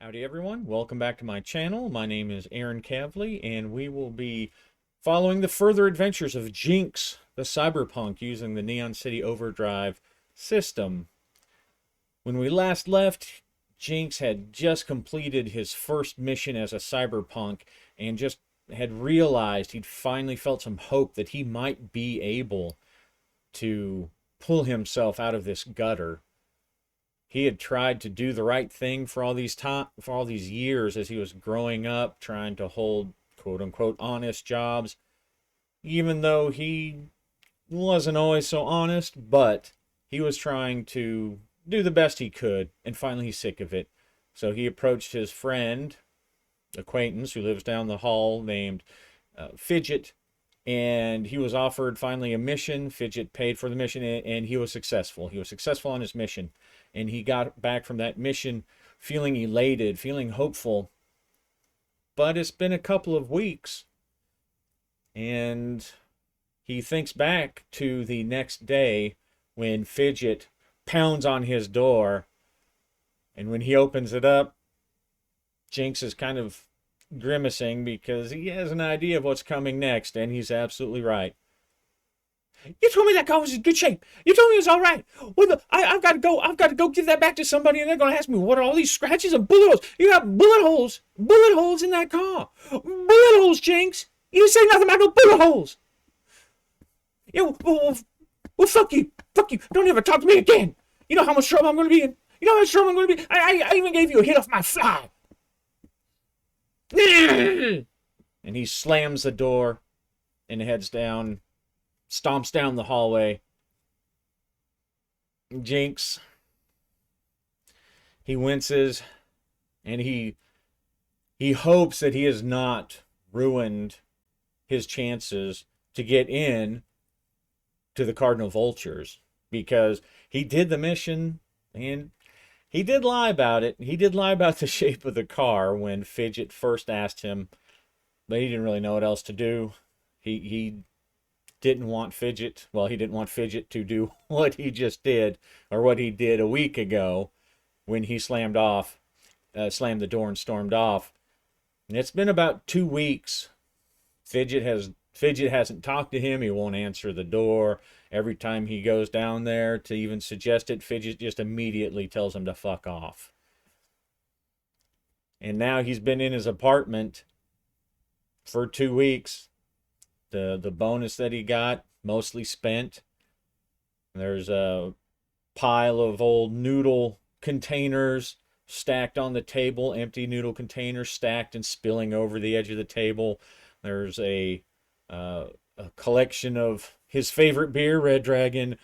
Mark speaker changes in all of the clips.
Speaker 1: Howdy everyone, welcome back to my channel. My name is Aaron Cavley, and we will be following the further adventures of Jinx, the cyberpunk, using the Neon City Overdrive system. When we last left, Jinx had just completed his first mission as a cyberpunk and just had realized he'd finally felt some hope that he might be able to pull himself out of this gutter. He had tried to do the right thing for all these years as he was growing up, trying to hold quote unquote honest jobs, even though he wasn't always so honest, but he was trying to do the best he could, and finally he's sick of it. So he approached his friend, acquaintance who lives down the hall, named Fidget, and he was offered finally a mission. Fidget paid for the mission, and he was successful. He was successful on his mission, and he got back from that mission feeling elated, feeling hopeful. But it's been a couple of weeks, and he thinks back to the next day when Fidget pounds on his door, and when he opens it up, Jinx is kind of grimacing because he has an idea of what's coming next, and he's absolutely right. You told me that car was in good shape. You told me it was all right. Well, I've got to go. I've got to go give that back to somebody, and they're going to ask me what are all these scratches and bullet holes. You got bullet holes in that car. Bullet holes, Jinx. You didn't say nothing about no bullet holes. Yeah, well, fuck you. Fuck you. Don't ever talk to me again. You know how much trouble I'm going to be in. You know how much trouble I'm going to be. I even gave you a hit off my fly. And he slams the door and heads down, stomps down the hallway. Jinx, he winces, and he hopes that he has not ruined his chances to get in to the Cardinal Vultures, because he did the mission, and he did lie about it. He did lie about the shape of the car when Fidget first asked him, but he didn't really know what else to do. He didn't want Fidget. Well, he didn't want Fidget to do what he just did, or what he did a week ago when he slammed the door and stormed off. And it's been about 2 weeks. Fidget hasn't talked to him. He won't answer the door. Every time he goes down there to even suggest it, Fidget just immediately tells him to fuck off. And now he's been in his apartment for 2 weeks. The bonus that he got, mostly spent. There's a pile of old noodle containers stacked on the table, empty noodle containers stacked and spilling over the edge of the table. There's a collection of his favorite beer, Red Dragon,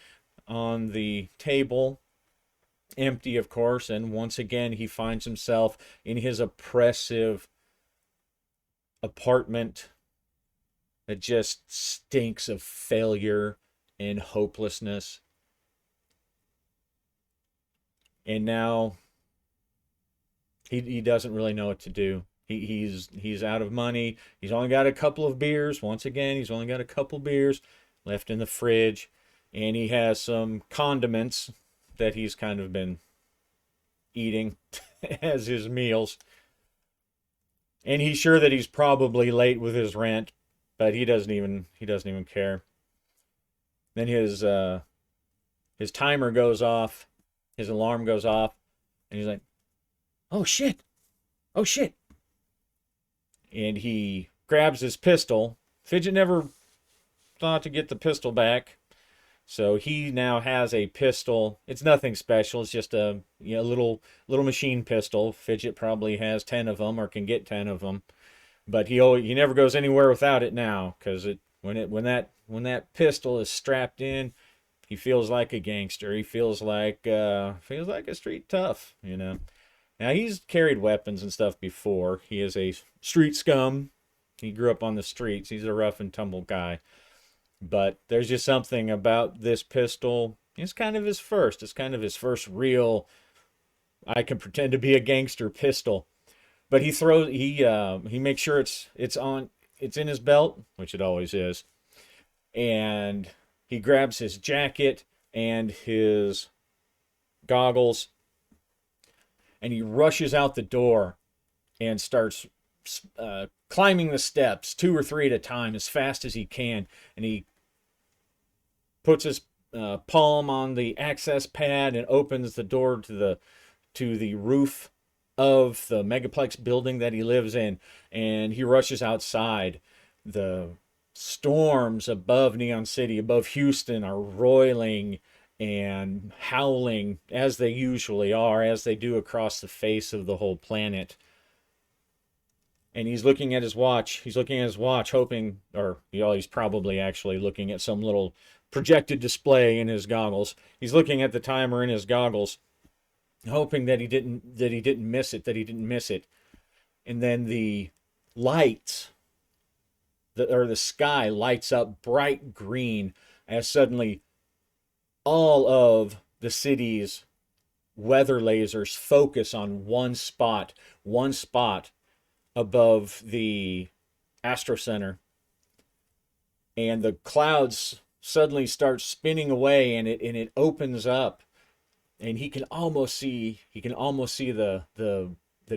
Speaker 1: on the table, empty of course. And once again he finds himself in his oppressive apartment that just stinks of failure and hopelessness. And now he doesn't really know what to do. He's out of money. He's only got a couple of beers. Once again, he's only got a couple beers left in the fridge, and he has some condiments that he's kind of been eating as his meals. And he's sure that he's probably late with his rent, but he doesn't even care. Then his timer goes off, his alarm goes off, and he's like, "Oh shit. Oh shit." And he grabs his pistol. Fidget never thought to get the pistol back, so he now has a pistol. It's nothing special. It's just a little machine pistol. Fidget probably has 10 of them, or can get 10 of them, but he never goes anywhere without it now, because when that pistol is strapped in, he feels like a gangster. He feels like a street tough, you know. Now, he's carried weapons and stuff before. He is a street scum. He grew up on the streets. He's a rough and tumble guy. But there's just something about this pistol. It's kind of his first. It's kind of his first real, I can pretend to be a gangster pistol. But he makes sure it's in his belt, which it always is. And he grabs his jacket and his goggles, and he rushes out the door and starts climbing the steps 2 or 3 at a time as fast as he can. And he puts his palm on the access pad and opens the door to the roof of the megaplex building that he lives in, and he rushes outside. The storms above Neon City, above Houston, are roiling and howling as they usually are, as they do across the face of the whole planet. And he's looking at his watch. He's looking at his watch, hoping, or he's probably actually looking at some little projected display in his goggles. He's looking at the timer in his goggles, hoping that he didn't miss it. And then the lights, the sky lights up bright green as suddenly all of the city's weather lasers focus on one spot above the Astro Center, and the clouds suddenly start spinning away, and it opens up, and he can almost see the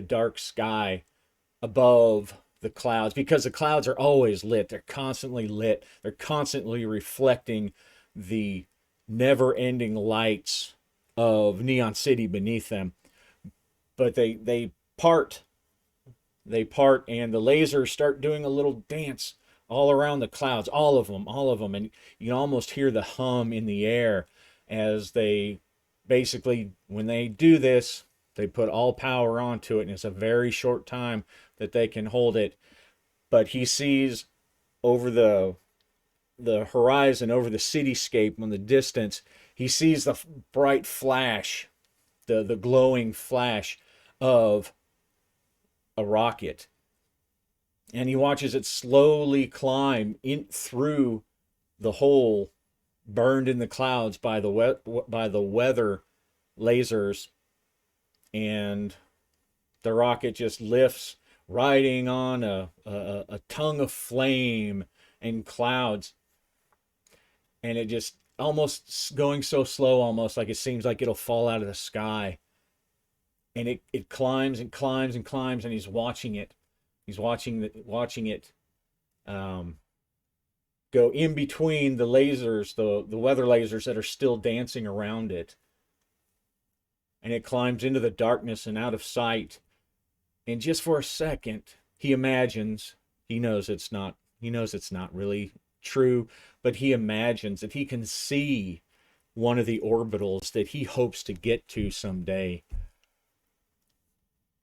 Speaker 1: dark sky above the clouds, because the clouds are always lit. They're constantly lit. They're constantly reflecting the never-ending lights of Neon City beneath them. But they part, and the lasers start doing a little dance all around the clouds, all of them, and you can almost hear the hum in the air as they basically, when they do this, they put all power onto it, and it's a very short time that they can hold it. But he sees over the horizon, over the cityscape in the distance, he sees the bright flash, the glowing flash of a rocket. And he watches it slowly climb in through the hole burned in the clouds by the weather lasers, and the rocket just lifts, riding on a tongue of flame and clouds, and it just almost going so slow, almost like it seems like it'll fall out of the sky. And it climbs and climbs and climbs, and he's watching it. He's watching it go in between the lasers, the weather lasers that are still dancing around it. And it climbs into the darkness and out of sight. And just for a second, he imagines, he knows it's not really true, but he imagines that he can see one of the orbitals that he hopes to get to someday.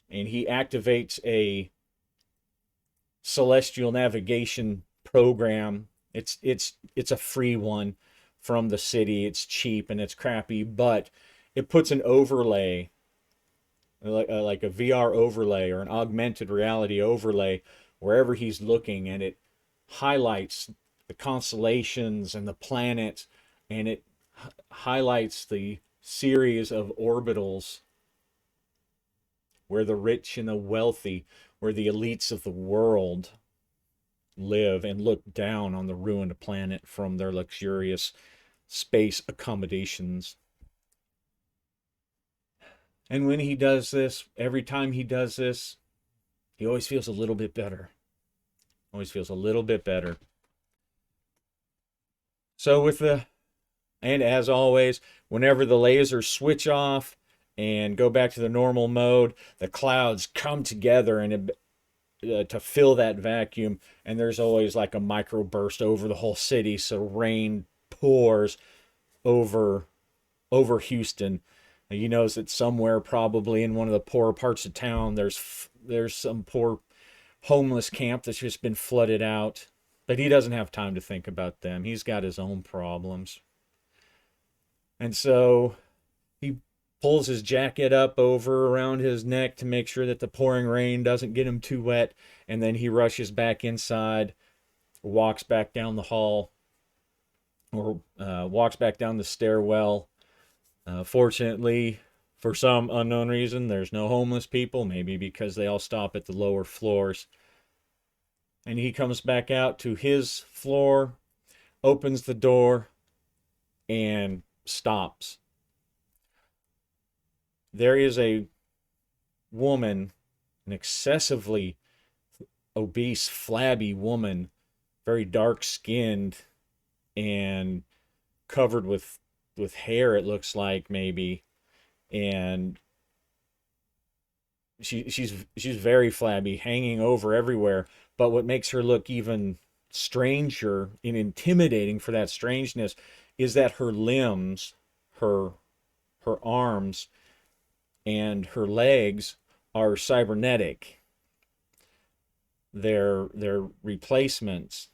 Speaker 1: And he activates a celestial navigation program. It's a free one from the city. It's cheap and it's crappy, but it puts an overlay, like a VR overlay or an augmented reality overlay, wherever he's looking, and it highlights the constellations and the planets, and it highlights the series of orbitals where the rich and the wealthy, where the elites of the world live and look down on the ruined planet from their luxurious space accommodations. And when he does this, every time he does this, he always feels a little bit better. Always feels a little bit better. So and as always, whenever the lasers switch off and go back to the normal mode, the clouds come together and to fill that vacuum, and there's always like a microburst over the whole city, so rain pours over Houston. He knows that somewhere, probably in one of the poorer parts of town, there's some poor homeless camp that's just been flooded out, but he doesn't have time to think about them. He's got his own problems. And so he pulls his jacket up over around his neck to make sure that the pouring rain doesn't get him too wet, and then he rushes back inside, walks back down the hall, or walks back down the stairwell. Fortunately, for some unknown reason, there's no homeless people, maybe because they all stop at the lower floors. And he comes back out to his floor, opens the door, and stops. There is a woman, an excessively obese, flabby woman, very dark skinned and covered with hair, it looks like, maybe. And she's very flabby, hanging over everywhere. But what makes her look even stranger and intimidating for that strangeness is that her limbs, her her arms and her legs are cybernetic. They're replacements.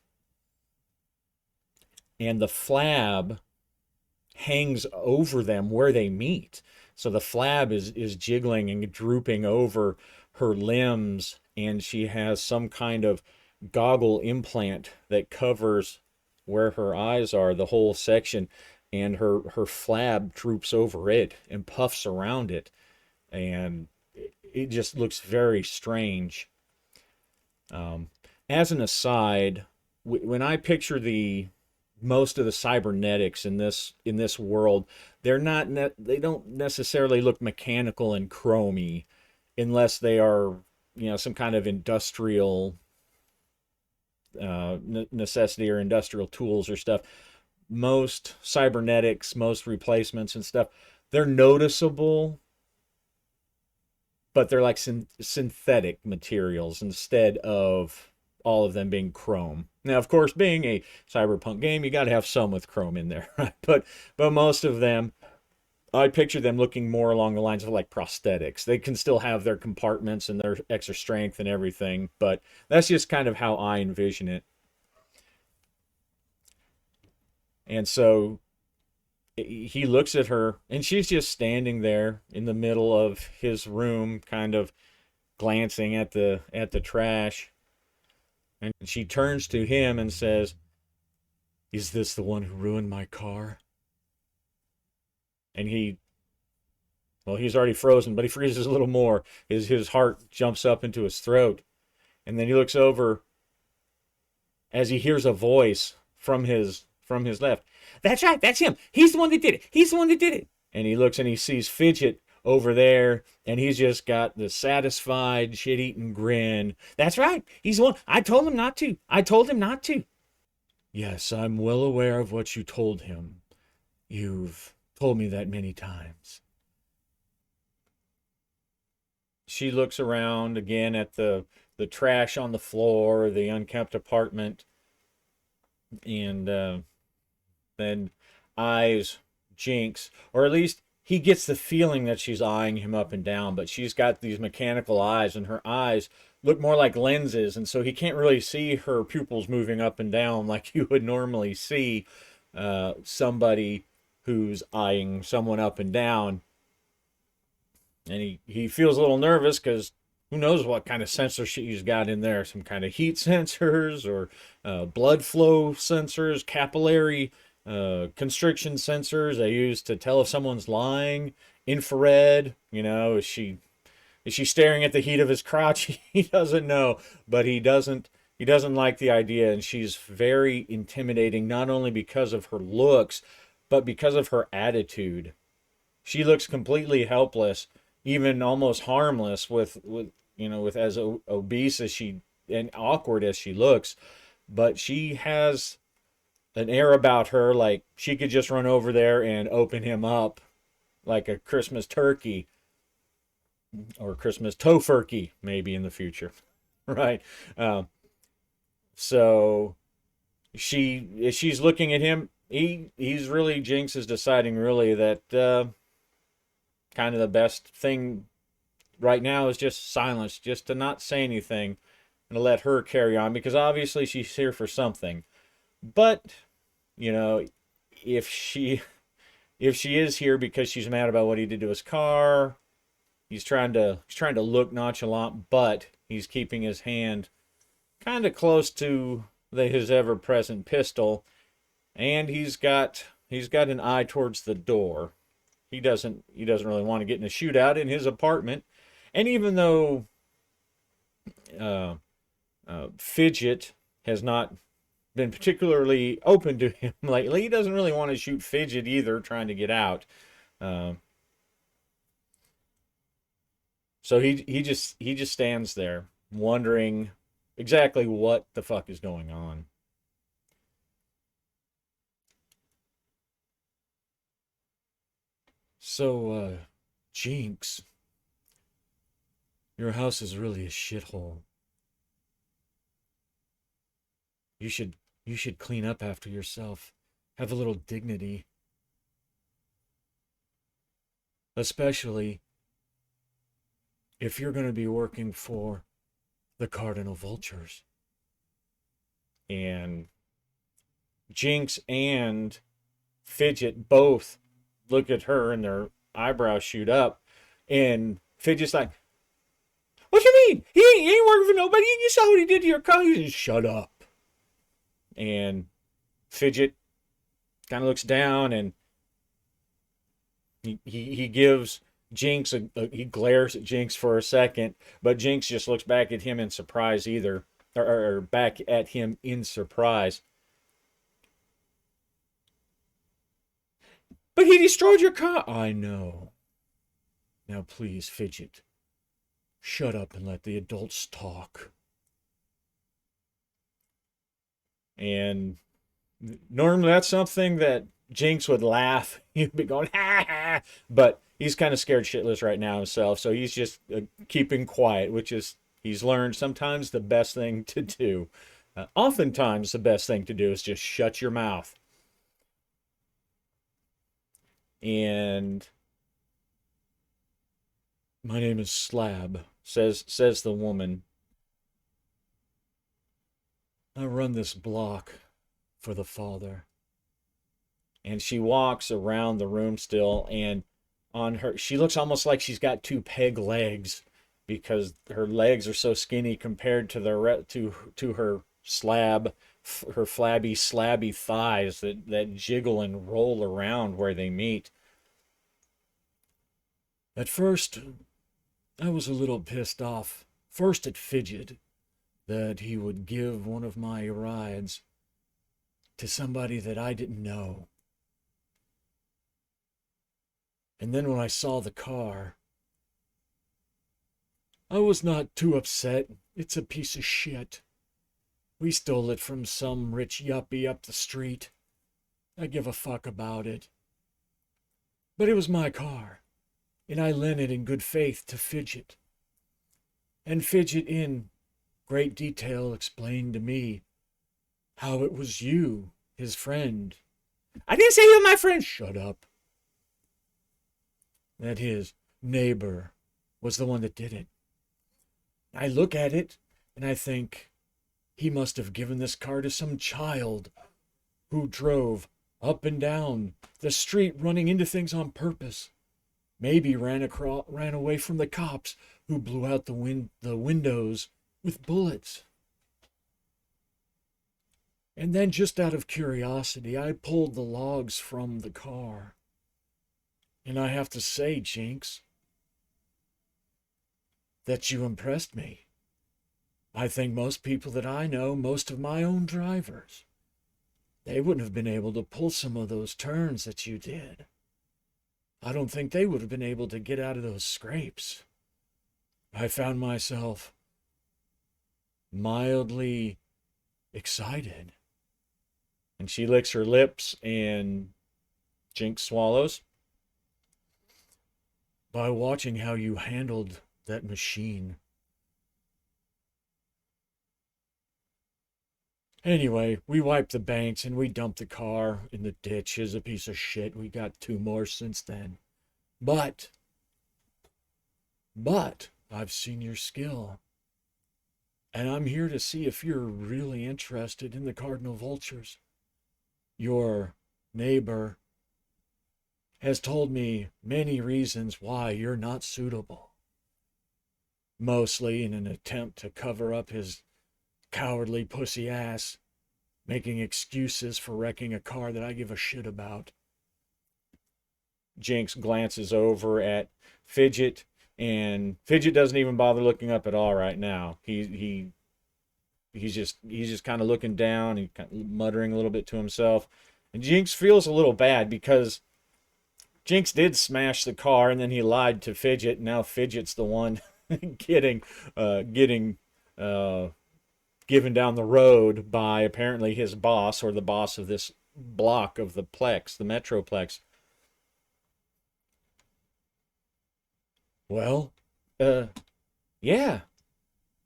Speaker 1: And the flab hangs over them where they meet. So the flab is jiggling and drooping over her limbs, and she has some kind of goggle implant that covers where her eyes are, the whole section, and her flab droops over it and puffs around it, and it just looks very strange. Um, as an aside, when I picture the most of the cybernetics in this world, they don't necessarily look mechanical and chromy unless they are, some kind of industrial necessity or industrial tools or stuff. Most cybernetics, most replacements and stuff, they're noticeable, but they're like synthetic materials instead of all of them being chrome. Now, of course, being a cyberpunk game, you got to have some with chrome in there, right? But most of them, I picture them looking more along the lines of like prosthetics. They can still have their compartments and their extra strength and everything, but that's just kind of how I envision it. And so he looks at her, and she's just standing there in the middle of his room, kind of glancing at the trash. And she turns to him and says, "Is this the one who ruined my car?" And well, he's already frozen, but he freezes a little more. His heart jumps up into his throat. And then he looks over as he hears a voice from his left. "That's right, that's him. He's the one that did it. He's the one that did it." And he looks and he sees Fidget over there, and he's just got the satisfied, shit-eating grin. "That's right. He's the one. I told him not to. I told him not to." "Yes, I'm well aware of what you told him. You've told me that many times." She looks around again at the trash on the floor, the unkempt apartment, and then eyes Jinx, or at least he gets the feeling that she's eyeing him up and down, but she's got these mechanical eyes, and her eyes look more like lenses, and so he can't really see her pupils moving up and down like you would normally see somebody who's eyeing someone up and down. And he feels a little nervous because who knows what kind of sensor she's got in there. Some kind of heat sensors or blood flow sensors, capillary constriction sensors they use to tell if someone's lying. Infrared, is she staring at the heat of his crotch? He doesn't know, but he doesn't like the idea, and she's very intimidating, not only because of her looks, but because of her attitude. She looks completely helpless, even almost harmless with as obese as she and awkward as she looks, but she has an air about her like she could just run over there and open him up like a Christmas turkey or Christmas tofurkey maybe in the future, right? So she's looking at him. He's really Jinx is deciding really that kind of the best thing right now is just silence, just to not say anything and to let her carry on because obviously she's here for something. But you know, if she is here because she's mad about what he did to his car, he's trying to look nonchalant, but he's keeping his hand kind of close to his ever present pistol, and he's got an eye towards the door. He doesn't really want to get in a shootout in his apartment, and even though uh, Fidget has not been particularly open to him lately, he doesn't really want to shoot Fidget either, trying to get out. Uh, So he just stands there wondering exactly what the fuck is going on. So, Jinx, your house is really a shithole. You should you should clean up after yourself. Have a little dignity, especially if you're going to be working for the Cardinal Vultures. And Jinx and Fidget both look at her and their eyebrows shoot up. And Fidget's like, "What you mean? He ain't working for nobody. You saw what he did to your car." You just shut up. And Fidget kind of looks down and he gives Jinx he glares at Jinx for a second, but Jinx just looks back at him in surprise either, or back at him in surprise. "But he destroyed your car." "I know. Now please, Fidget, shut up and let the adults talk." And normally that's something that Jinx would laugh. He'd be going, "Ha ha." But he's kind of scared shitless right now himself. So he's just keeping quiet, which is, he's learned sometimes the best thing to do. Oftentimes, the best thing to do is just shut your mouth. And "My name is Slab," says the woman. "I run this block for the father." And she walks around the room still, and on her, she looks almost like she's got two peg legs because her legs are so skinny compared to to her her flabby, slabby thighs that jiggle and roll around where they meet. "At first, I was a little pissed off. First at Fidget, that he would give one of my rides to somebody that I didn't know. And then when I saw the car, I was not too upset. It's a piece of shit. We stole it from some rich yuppie up the street. I give a fuck about it. But it was my car, and I lent it in good faith to Fidget. And Fidget, in great detail, explained to me how it was you, his friend." "I didn't say you were my friend." "Shut up." "That his neighbor was the one that did it. I look at it and I think he must have given this car to some child who drove up and down the street running into things on purpose. Maybe ran away from the cops who blew out the windows with bullets. And then, just out of curiosity, I pulled the logs from the car. And I have to say, Jinx, that you impressed me. I think most people that I know, most of my own drivers, they wouldn't have been able to pull some of those turns that you did. I don't think they would have been able to get out of those scrapes. I found myself mildly excited." And she licks her lips and Jinx swallows. "By watching how you handled that machine. Anyway, we wiped the banks and we dumped the car in the ditch as a piece of shit. We got 2 more since then. But I've seen your skill. And I'm here to see if you're really interested in the Cardinal Vultures. Your neighbor has told me many reasons why you're not suitable. Mostly in an attempt to cover up his cowardly pussy ass, making excuses for wrecking a car that I give a shit about." Jinx glances over at Fidget, and Fidget doesn't even bother looking up at all right now. He's just kind of looking down and kind of muttering a little bit to himself. And Jinx feels a little bad because Jinx did smash the car, and then he lied to Fidget, and now Fidget's the one getting getting given down the road by apparently his boss, or the boss of this block of the Plex, the Metroplex. Well, uh, yeah,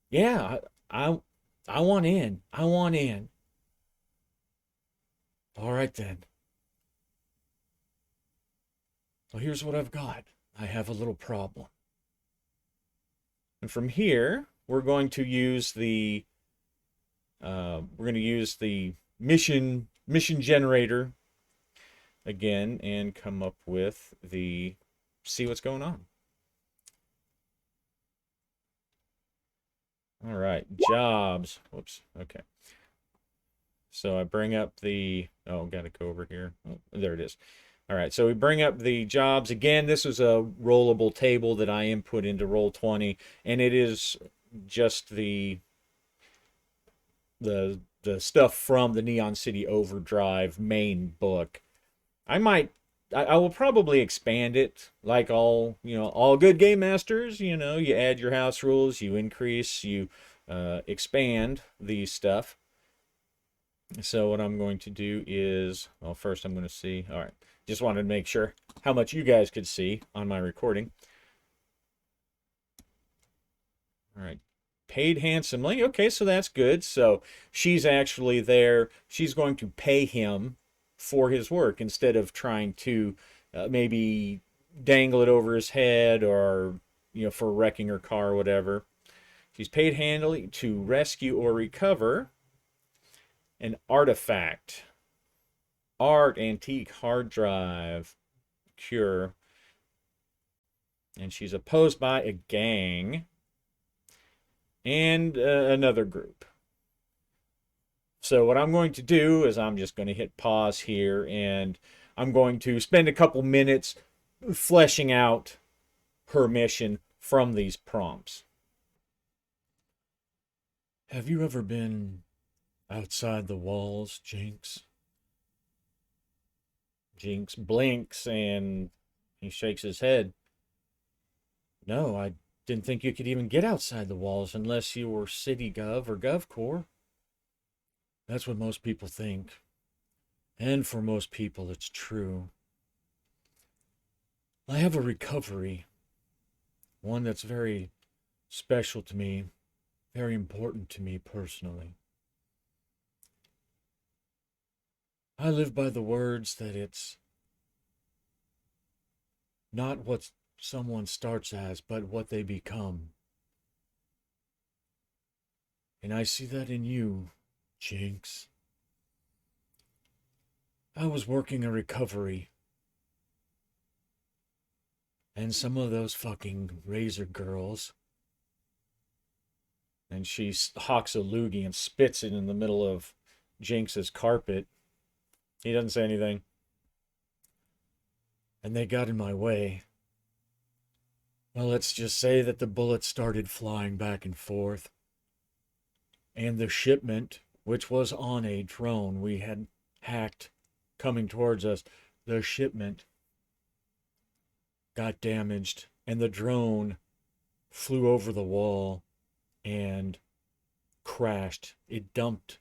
Speaker 1: yeah, I want in. I want in. All right then. Well, here's what I've got. I have a little problem. And from here, we're going to use the mission generator again and come up with the see what's going on. All right, jobs. Whoops. Okay. So I bring up the, oh, got to go over here. Oh, there it is. All right, so we bring up the jobs. Again, this is a rollable table that I input into Roll20, and it is just the stuff from the Neon City Overdrive main book. I will probably expand it like all good game masters. You add your house rules, you increase, you expand the stuff. So what I'm going to do is, well, first I'm going to see. All right, just wanted to make sure how much you guys could see on my recording. All right, paid handsomely. Okay, so that's good. So she's actually there. She's going to pay him for his work instead of trying to maybe dangle it over his head, or for wrecking her car or whatever. She's paid handily to rescue or recover an artifact. Art, antique, hard drive, cure. And she's opposed by a gang and another group. So what I'm going to do is I'm just going to hit pause here, and I'm going to spend a couple minutes fleshing out her mission from these prompts. Have you ever been outside the walls, Jinx? Jinx blinks and he shakes his head. No, I didn't think you could even get outside the walls unless you were City Gov or GovCorps. That's what most people think. And for most people, it's true. I have a recovery. One that's very special to me, very important to me personally. I live by the words that it's not what someone starts as, but what they become. And I see that in you, Jinx. I was working a recovery, and some of those fucking razor girls, and she hawks a loogie and spits it in the middle of Jinx's carpet. He doesn't say anything. And they got in my way. Well, let's just say that the bullets started flying back and forth. And the shipment, which was on a drone we had hacked coming towards us, the shipment got damaged, and the drone flew over the wall and crashed. It dumped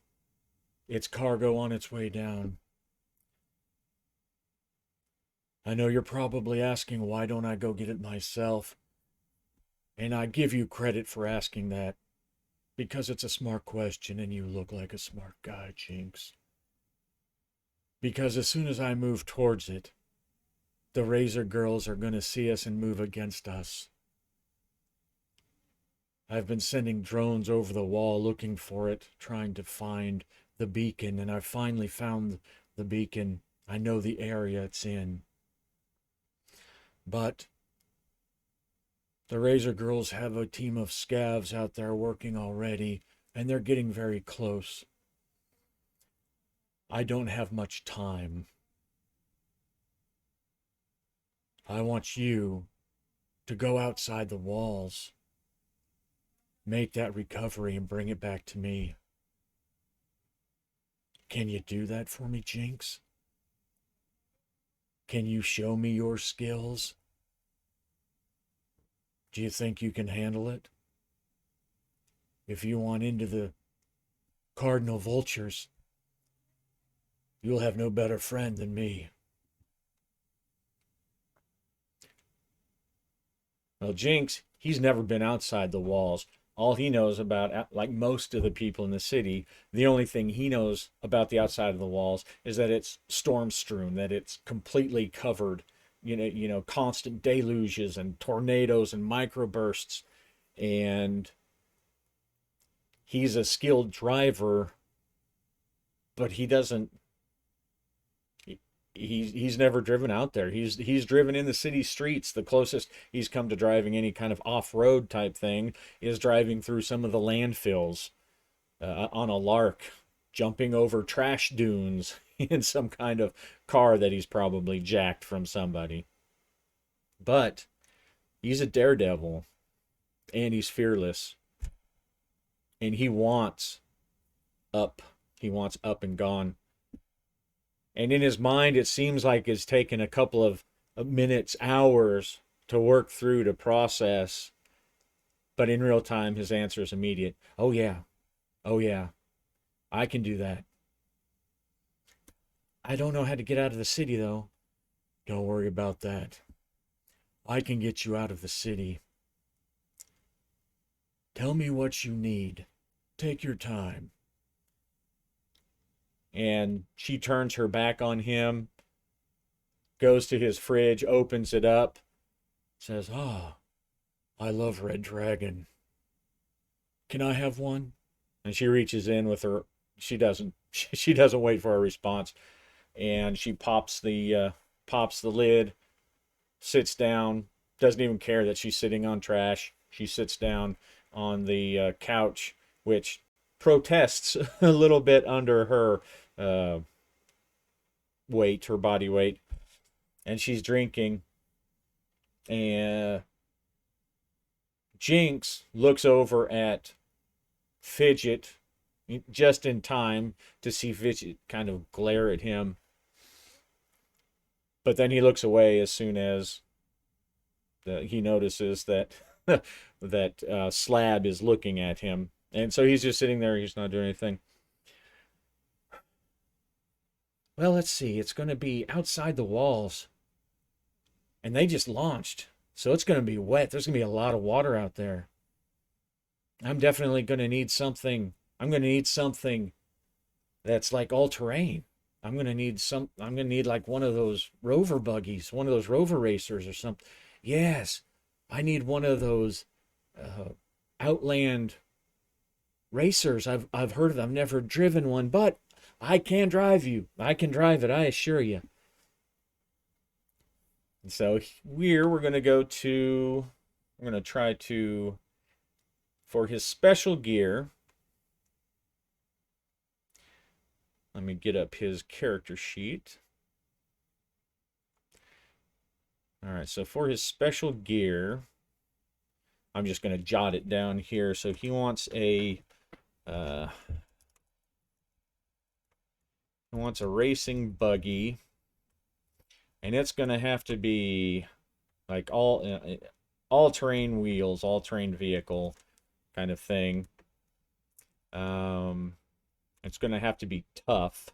Speaker 1: its cargo on its way down. I know you're probably asking, why don't I go get it myself? And I give you credit for asking that, because it's a smart question and you look like a smart guy, Jinx. Because as soon as I move towards it, the Razor Girls are going to see us and move against us. I've been sending drones over the wall looking for it, trying to find the beacon, and I finally found the beacon. I know the area it's in. But the Razor Girls have a team of scavs out there working already, and they're getting very close. I don't have much time. I want you to go outside the walls, make that recovery, and bring it back to me. Can you do that for me, Jinx? Can you show me your skills? Do you think you can handle it? If you want into the Cardinal Vultures, you'll have no better friend than me. Well, Jinx, he's never been outside the walls. All he knows about, like most of the people in the city, the only thing he knows about the outside of the walls is that it's storm strewn, that it's completely covered, constant deluges and tornadoes and microbursts. And he's a skilled driver, but he doesn't he's never driven out there. He's driven in the city streets. The closest he's come to driving any kind of off-road type thing is driving through some of the landfills on a lark, jumping over trash dunes in some kind of car that he's probably jacked from somebody. But he's a daredevil, and he's fearless, and he wants up. He wants up and gone. And in his mind, it seems like it's taken a couple of minutes, hours to work through, to process. But in real time, his answer is immediate. Oh, yeah. Oh, yeah. I can do that. I don't know how to get out of the city, though. Don't worry about that. I can get you out of the city. Tell me what you need. Take your time. And she turns her back on him, goes to his fridge, opens it up, says, "Ah, I love Red Dragon. Can I have one?" And she reaches in with her. She doesn't. She doesn't wait for a response, and she pops the lid, sits down, doesn't even care that she's sitting on trash. She sits down on the couch, which protests a little bit under her weight, her body weight, and she's drinking. And Jinx looks over at Fidget just in time to see Fidget kind of glare at him. But then he looks away as soon as he notices that that Slab is looking at him. And so he's just sitting there. He's not doing anything. Well, let's see. It's going to be outside the walls. And they just launched. So it's going to be wet. There's going to be a lot of water out there. I'm definitely going to need something. I'm going to need something that's like all terrain. I'm going to need like one of those rover buggies, one of those rover racers or something. Yes, I need one of those Outland racers. I've heard of them. I've never driven one, but I can drive you. I can drive it, I assure you. And so we're going to go to, I'm going to try to, for his special gear, let me get up his character sheet. All right, so for his special gear, I'm just going to jot it down here. So he wants a racing buggy, and it's going to have to be like all terrain wheels, all terrain vehicle kind of thing. It's going to have to be tough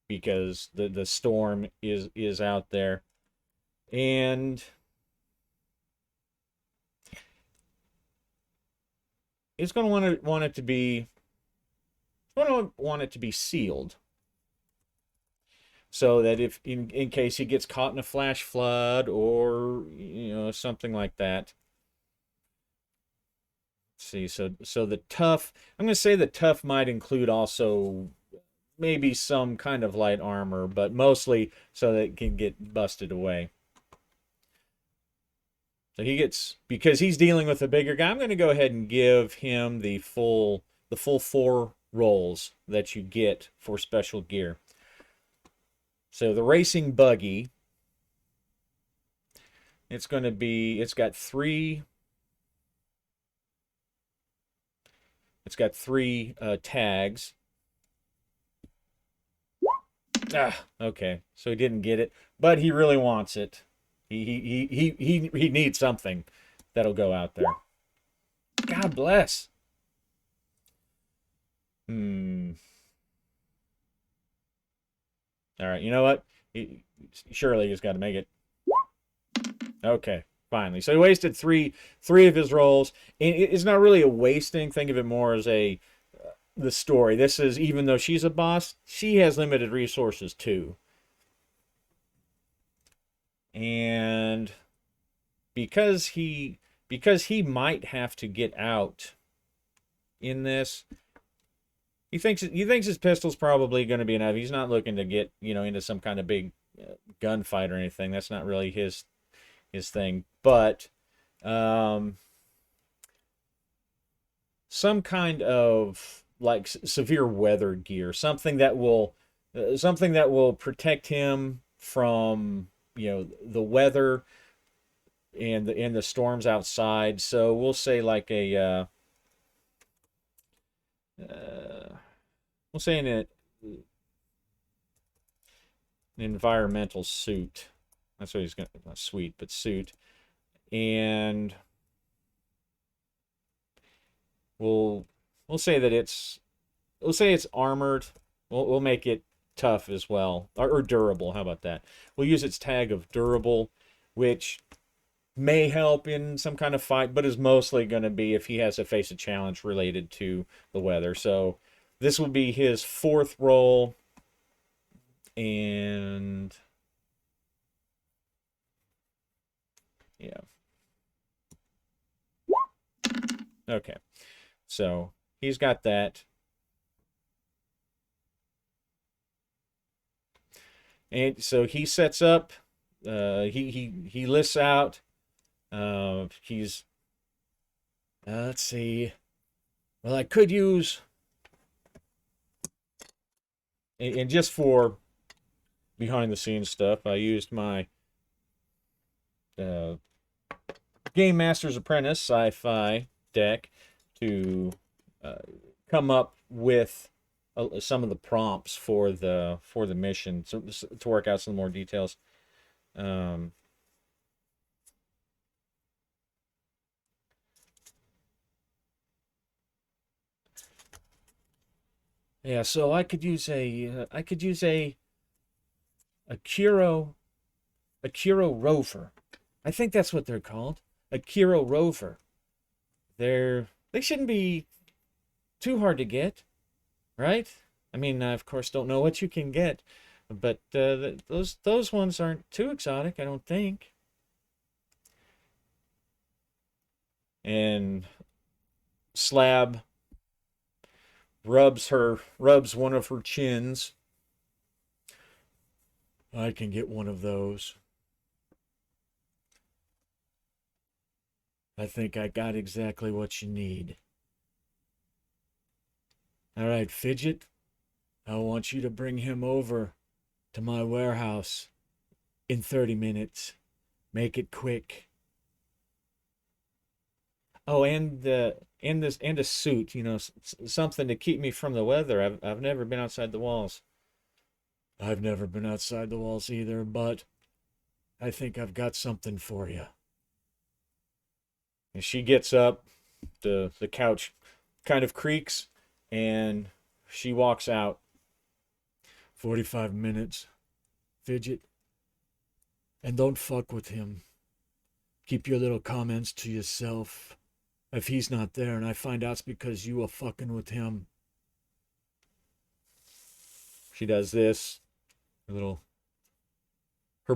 Speaker 1: because the storm is out there, and it's going to want it to be sealed, so that if in case he gets caught in a flash flood or something like that. Let's see, so the tough, I'm going to say the tough might include also maybe some kind of light armor, but mostly so that it can get busted away. So because he's dealing with a bigger guy, I'm going to go ahead and give him the full 4 rolls that you get for special gear. So the racing buggy, it's got 3 tags. Okay, so he didn't get it, but he really wants it. He needs something that'll go out there. God bless. Hmm. All right. You know what? Surely he's got to make it. Okay. Finally. So he wasted three of his rolls. And it's not really a wasting. Think of it more as the story. This is, even though she's a boss, she has limited resources too. And because he might have to get out in this, he thinks his pistol's probably going to be enough. He's not looking to get, into some kind of big gunfight or anything. That's not really his thing. But some kind of like severe weather gear, something that will protect him from, the weather and the storms outside. So we'll say like we'll say an environmental suit. That's what he's got. Not suite, but suit. And we'll we'll say that it's armored. We'll make it tough as well, or durable. How about that? We'll use its tag of durable, which may help in some kind of fight, but is mostly going to be if he has to face a challenge related to the weather. So this will be his fourth roll, and yeah. Okay. So he's got that. And so he sets up, he lists out, he's, let's see. Well, I could use, and just for behind the scenes stuff, I used my uh, Game Master's Apprentice sci-fi deck to uh, come up with some of the prompts for the mission, to work out some more details. Um, yeah, so I could use a Kiro rover. I think that's what they're called. A Kiro rover. They shouldn't be too hard to get, right? I mean, I of course don't know what you can get, but those ones aren't too exotic, I don't think. And Slab rubs one of her chins. I can get one of those. I think I got exactly what you need. All right, Fidget, I want you to bring him over to my warehouse in 30 minutes. Make it quick. Oh, and a suit, something to keep me from the weather. I've never been outside the walls. I've never been outside the walls either, but I think I've got something for you. And she gets up, the couch kind of creaks, and she walks out. 45 minutes, Fidget. And don't fuck with him. Keep your little comments to yourself. If he's not there and I find out it's because you are fucking with him. She does this. Her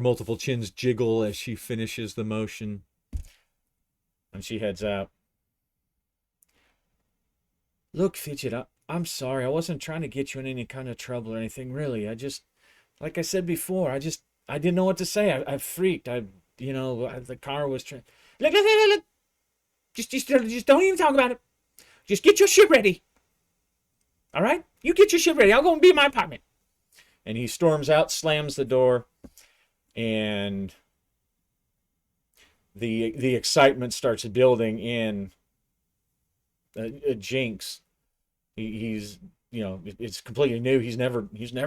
Speaker 1: multiple chins jiggle as she finishes the motion. And she heads out. Look, Fidget, I'm sorry. I wasn't trying to get you in any kind of trouble or anything, really. Like I said before, I didn't know what to say. I freaked. The car was trying. Look. Just don't even talk about it. Just get your shit ready. All right? You get your shit ready. I'll go and be in my apartment. And he storms out, slams the door, and the excitement starts building in Jinx. He's it's completely new. He's never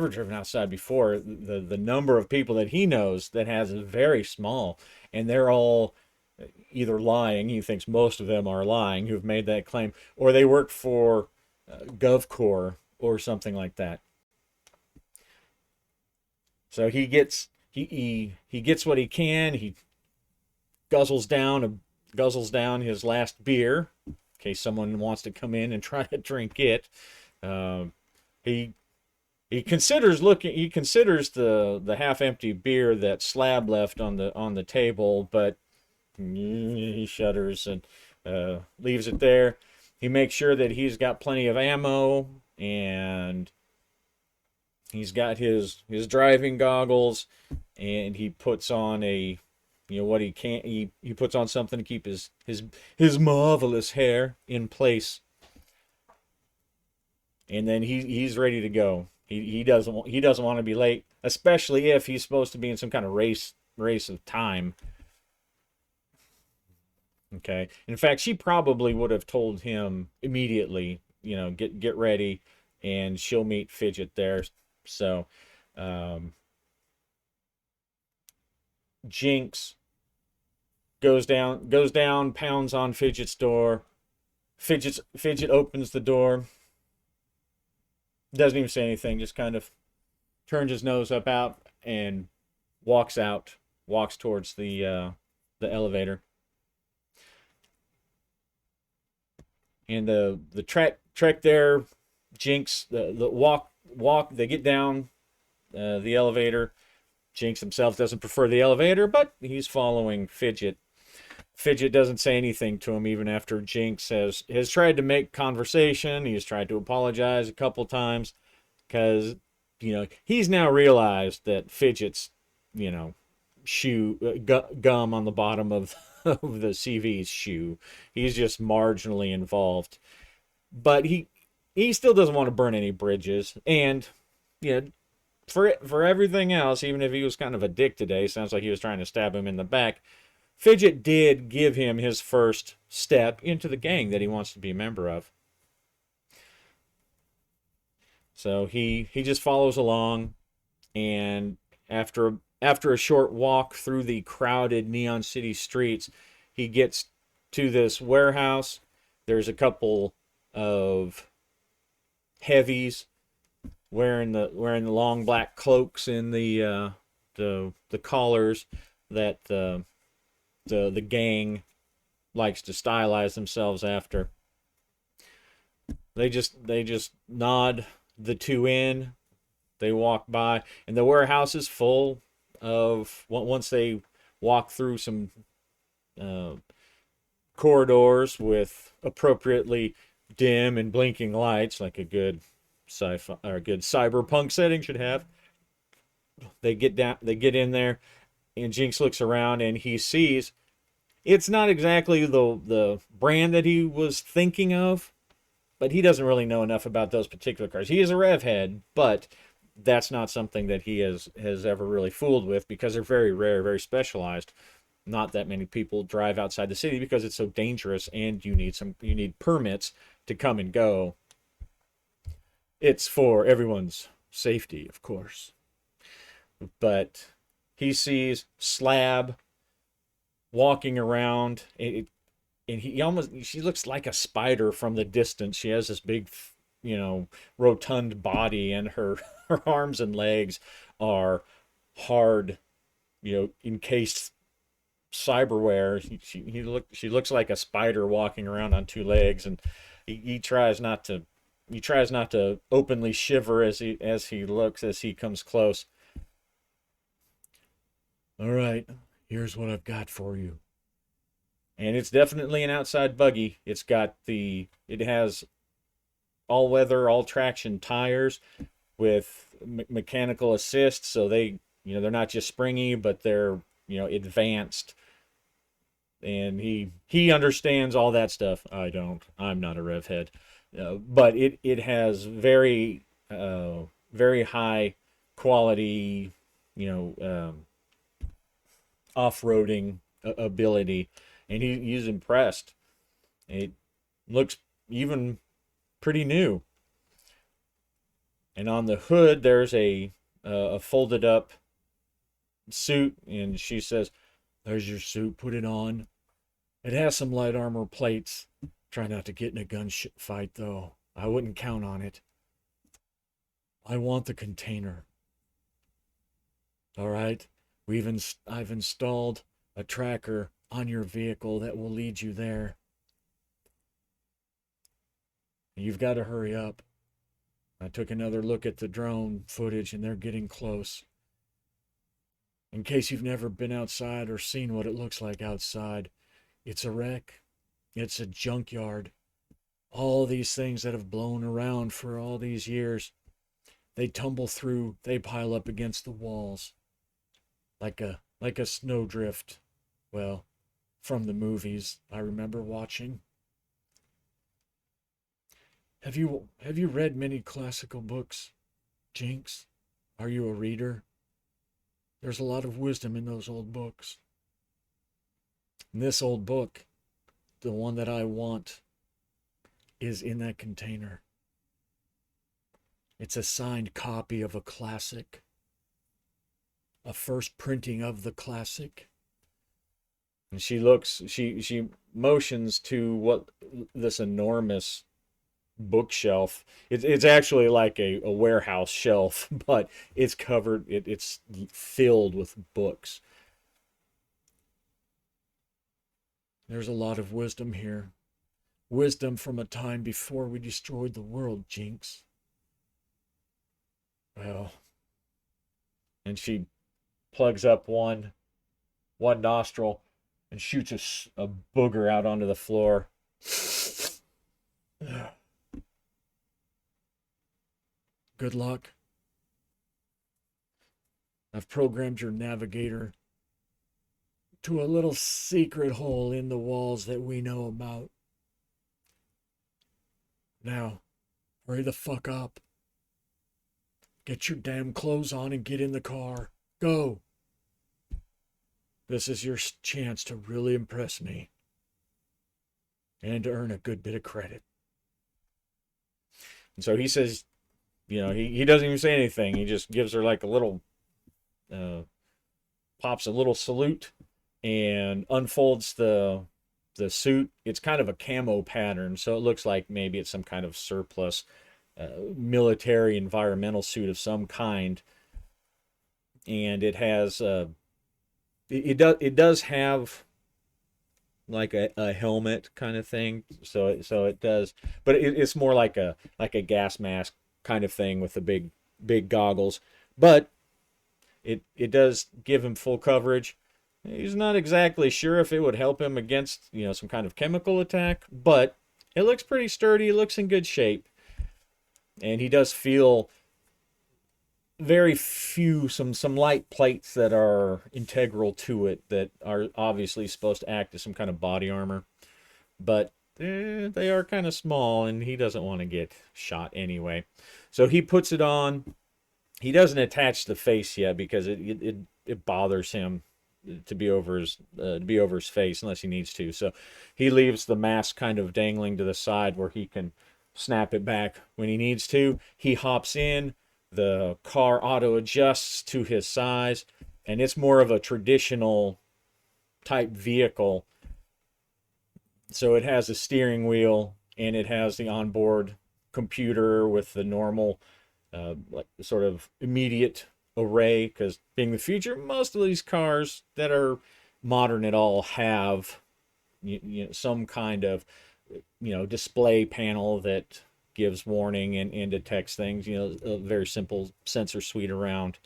Speaker 1: driven outside before. The number of people that he knows that has is very small, and they're all either lying. He thinks most of them are lying who've made that claim, or they work for GovCorps or something like that. So he gets what he can. He guzzles down guzzles down his last beer in case someone wants to come in and try to drink it. Um, he he considers looking. He considers the half empty beer that Slab left on the table, but he shudders and leaves it there. He makes sure that he's got plenty of ammo, and he's got his driving goggles, and he puts on what he can. He puts on something to keep his marvelous hair in place, and then he's ready to go. He doesn't want to be late, especially if he's supposed to be in some kind of race of time. Okay. In fact, she probably would have told him immediately, get ready, and she'll meet Fidget there. So, um, Jinx goes down, pounds on Fidget's door. Fidget opens the door, doesn't even say anything, just kind of turns his nose up out and walks out, walks towards the elevator. And the trek there, Jinx the walk they get down the elevator. Jinx himself doesn't prefer the elevator, but he's following Fidget. Fidget doesn't say anything to him even after Jinx has tried to make conversation. He's tried to apologize a couple times because he's now realized that Fidget's shoe gum on the bottom of of the CV's shoe. He's just marginally involved, but he still doesn't want to burn any bridges. And for everything else, even if he was kind of a dick today, sounds like he was trying to stab him in the back. Fidget did give him his first step into the gang that he wants to be a member of. So he just follows along, and after a short walk through the crowded Neon City streets, he gets to this warehouse. There's a couple of heavies wearing the long black cloaks and the collars that the gang likes to stylize themselves after. They just nod the two in. They walk by, and the warehouse is full of, once they walk through some uh, corridors with appropriately dim and blinking lights, like a good sci-fi or a good cyberpunk setting should have. They get in there, and Jinx looks around, and he sees it's not exactly the brand that he was thinking of, but he doesn't really know enough about those particular cars. He is a rev head, but that's not something that he has ever really fooled with, because they're very rare, very specialized. Not that many people drive outside the city because it's so dangerous, and you need permits to come and go. It's for everyone's safety, of course. But he sees Slab walking around, and she looks like a spider from the distance. She has this big, rotund body, and her arms and legs are hard, encased cyberware. She looks like a spider walking around on two legs, and he tries not to openly shiver as he comes close. All right, here's what I've got for you. And it's definitely an outside buggy. It has all weather, all traction tires with mechanical assist, so they're not just springy, but they're advanced. And he understands all that stuff. I don't. I'm not a rev head, but it has very high quality, off-roading ability, and he's impressed. It looks even pretty new. And on the hood, there's a folded up suit, and she says, "There's your suit. Put it on. It has some light armor plates. Try not to get in a gunfight, though. I wouldn't count on it. I want the container. All right? I've installed a tracker on your vehicle that will lead you there. You've got to hurry up. I took another look at the drone footage, and they're getting close. In case you've never been outside or seen what it looks like outside, it's a wreck. It's a junkyard. All these things that have blown around for all these years, they tumble through, they pile up against the walls like a snowdrift. Well, from the movies I remember watching. Have you read many classical books, Jinx? Are you a reader? There's a lot of wisdom in those old books. And this old book, the one that I want, is in that container. It's a signed copy of a classic, a first printing of the classic. And she motions to what this enormous bookshelf. It's actually like a warehouse shelf, but it's covered, it's filled with books. There's a lot of wisdom here. Wisdom from a time before we destroyed the world, Jinx. Well, and she plugs up one nostril and shoots a booger out onto the floor. Good luck. I've programmed your navigator to a little secret hole in the walls that we know about. Now, hurry the fuck up. Get your damn clothes on and get in the car. Go. This is your chance to really impress me and to earn a good bit of credit. And so he says, he doesn't even say anything. He just gives her like a little, pops a little salute and unfolds the suit. It's kind of a camo pattern, so it looks like maybe it's some kind of surplus military environmental suit of some kind. And it has it does have like a helmet kind of thing, so it does, but it's more like a gas mask kind of thing with the big goggles. But it does give him full coverage. He's not exactly sure if it would help him against some kind of chemical attack, but it looks pretty sturdy. It looks in good shape, and he does feel very few some light plates that are integral to it that are obviously supposed to act as some kind of body armor, but they are kind of small, and he doesn't want to get shot anyway. So he puts it on. He doesn't attach the face yet because it bothers him to be over his face unless he needs to. So he leaves the mask kind of dangling to the side where he can snap it back when he needs to. He hops in. The car auto adjusts to his size, and it's more of a traditional type vehicle. So it has a steering wheel, and it has the onboard computer with the normal like sort of immediate array, because being the future, most of these cars that are modern at all have some kind of display panel that gives warning and detects things, a very simple sensor suite around.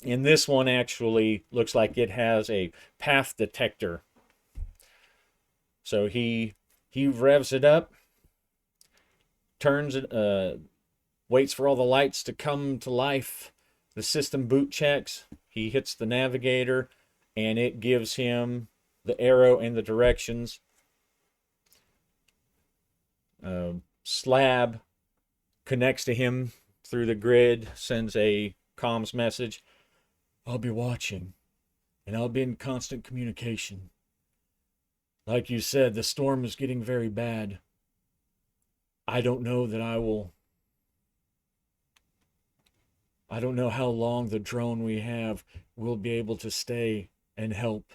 Speaker 1: And this one actually looks like it has a path detector. So he revs it up, turns it, waits for all the lights to come to life. The system boot checks. He hits the navigator, and it gives him the arrow and the directions. Slab connects to him through the grid, sends a comms message. I'll be watching, and I'll be in constant communication. Like you said, the storm is getting very bad. I don't know that I will I don't know how long the drone we have will be able to stay and help.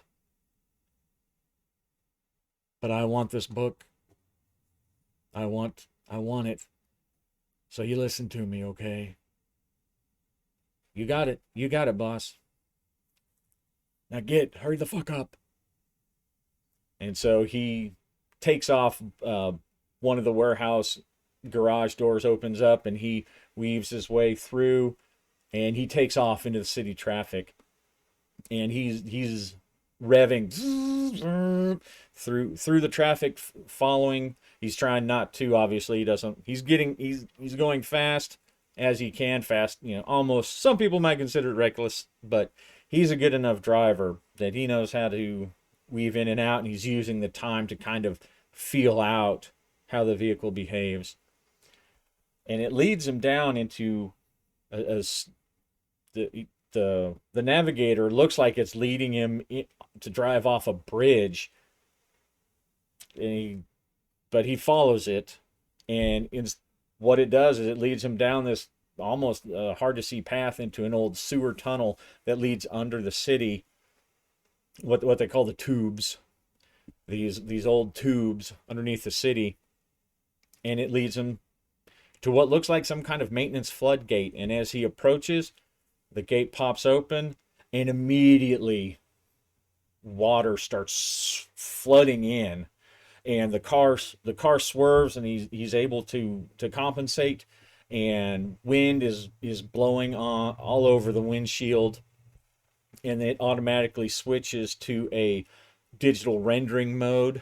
Speaker 1: But I want this book. I want it. So you listen to me, okay? You got it. You got it, boss. Now hurry the fuck up. And so he takes off. One of the warehouse garage doors opens up, and he weaves his way through, and he takes off into the city traffic. And he's revving through the traffic, following. He's trying not to. Obviously, he doesn't. He's going fast as he can. Fast, almost. Some people might consider it reckless, but he's a good enough driver that he knows how to weave in and out, and he's using the time to kind of feel out how the vehicle behaves. And it leads him down into the navigator looks like it's leading him to drive off a bridge, but he follows it, and what it does is it leads him down this almost hard to see path into an old sewer tunnel that leads under the city. What they call the tubes, these old tubes underneath the city, and it leads him to what looks like some kind of maintenance floodgate. And as he approaches, the gate pops open, and immediately water starts flooding in, and the car swerves, and he's able to compensate, and wind is blowing all over the windshield, and it automatically switches to a digital rendering mode,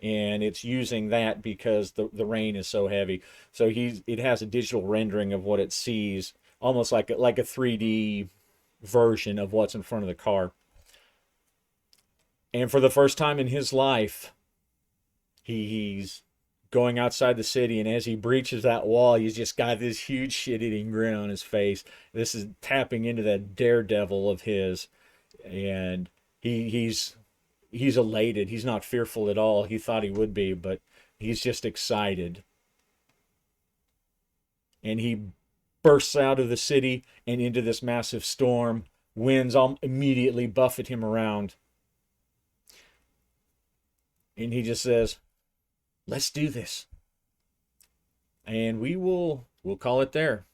Speaker 1: and it's using that because the rain is so heavy. So it has a digital rendering of what it sees, almost like a 3D version of what's in front of the car. And for the first time in his life, he's going outside the city, and as he breaches that wall, he's just got this huge shit-eating grin on his face. This is tapping into that daredevil of his, and he's elated. He's not fearful at all. He thought he would be, but he's just excited. And he bursts out of the city and into this massive storm. Winds immediately buffet him around. And he just says, "Let's do this." And we'll call it there.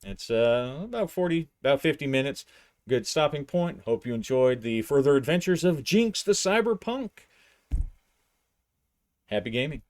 Speaker 1: It's about 50 minutes. Good stopping point. Hope you enjoyed the further adventures of Jinx the Cyberpunk. Happy gaming.